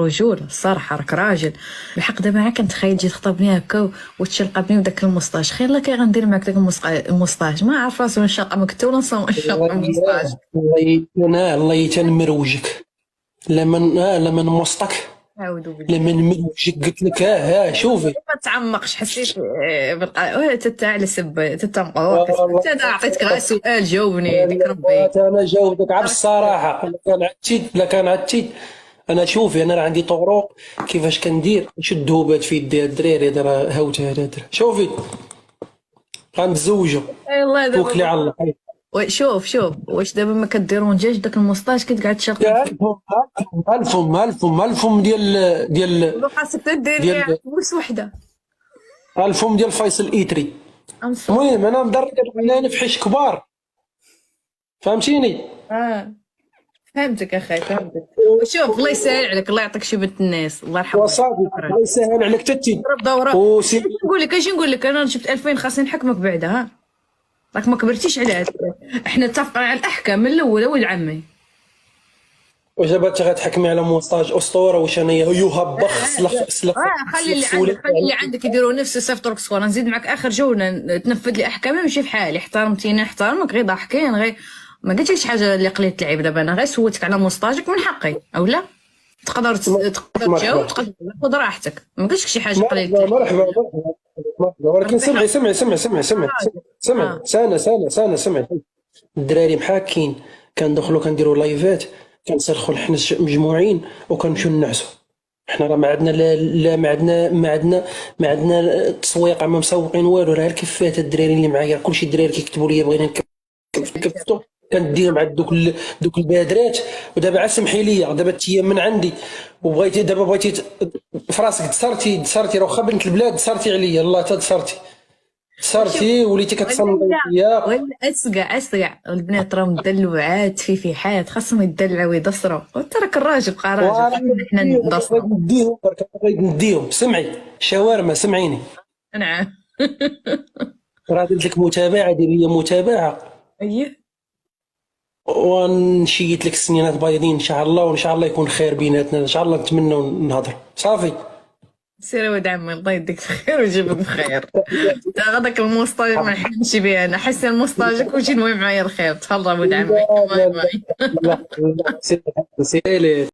رجولة الصراحة، راك راجل الحق. دابا معاك كنتخيل تجي تخطبني هكا وتشلقبني بداك الموسطاج، خير لا كي غندير معاك داك الموسطاج ما عارف راسو نشاق من كتو ولا نشاق من الموسطاج. الله يتنمروجك. لمن وسطك. أعوذ بالله. لمن مروجك قلت لك. شوفي. ما تعمقش، حسيت تتا على سب تتا مقواقف. والله انا عطيتك غير سؤال جاوبني ديك ربي. انا جاوبتك على الصراحه. لا كان عدتي. انا شوفي، انا راه عندي طرق كيفاش كندير نشد هوبات في يدي الدراري. هذا راه هاوت هذا. شوفي غنتزوجوا. والله توكلي دابا. على الله. شوف واش دابا ما كديرونجاش داك الموسطاج كتقعد تشاق يا فيه؟ الفم ديال خاصك تديري ديال فلوس وحده. الفم ديال فيصل ايتري. انصح. المهم انا مدرب على في حش كبار، فهمتيني. اه فهمتك اخي فهمتك. وشوف الله يسهل عليك، الله يعطيك شي بنت الناس، الله يرحم والديك. وصافي شكرا. الله يسهل عليك تتي. ضرب دوره. وسي نقول لك انا جبت 2000 خاصني نحكمك بعدا، ها راك ما كبرتيش على هاد. احنا اتفقنا على الاحكام من الاول ولد عمي. واش دابا انت غتحكمي على مونستاج اسطوره؟ واش انايا يهبخ سلخ خلي اللي عندك، يديروا نفس صيفطوا لك صوره، نزيد معك اخر جوله تنفذ لي احكامي نمشي في حالي. احترمتيني نحترمك، غير ضحكين غير ما قلتلكش شي حاجه اللي قليت اللعب. دابا انا غير سولتك على مونستاجك من حقي او لا. تقدر تجاوب، مرحبا. تقدر تاخذ راحتك، ما قلتش شي حاجه قليت مرحبا اللعب. مرحبا مرحبا. ولكن سمعي. اه سنة. الدراري محاكين، كندخلوا كنديروا لايفات، كنصرخوا حنا مجموعين وكنمشيو ننعسوا. حنا راه ما عندنا لا ما عندنا تسويق، ما مسوقين والو. راه الكفات الدراري اللي معايا كلشي الدراري كيكتبوا لي بغينا نكفتو، كندير مع دوك البادرات. ودابا عا سمحي لي، دابا ايام من عندي بغيتي فراسك دسرتي راه واخا بنت البلاد دسرتي عليا. الله تا دسرتي وليتي كتصنتي فيا. ولا اسقع البنات راهم مدلوعات في حياه، خاصهم يدلعوا ويدصروا، وانت راك الراجل بقى راجل، خلينا حنا ندصروا. بغيت نديهم. سمعي شاورما، سمعيني. نعم. راه درت لك متابعه، ديري لي متابعه ايه ونشيت لك السنينات بايضين ان شاء الله. وان شاء الله يكون خير بيناتنا ان شاء الله. نتمنى نهضر صافي. سير ولد عمي، الله يديك بخير ويجيبك بخير. تا غداك الموسطاج ما نحلمش به انا، حسن موسطاجك وجي المهم معايا الخير. تفضل ولد عمي. لا باي لا باي. لا لا لا. سير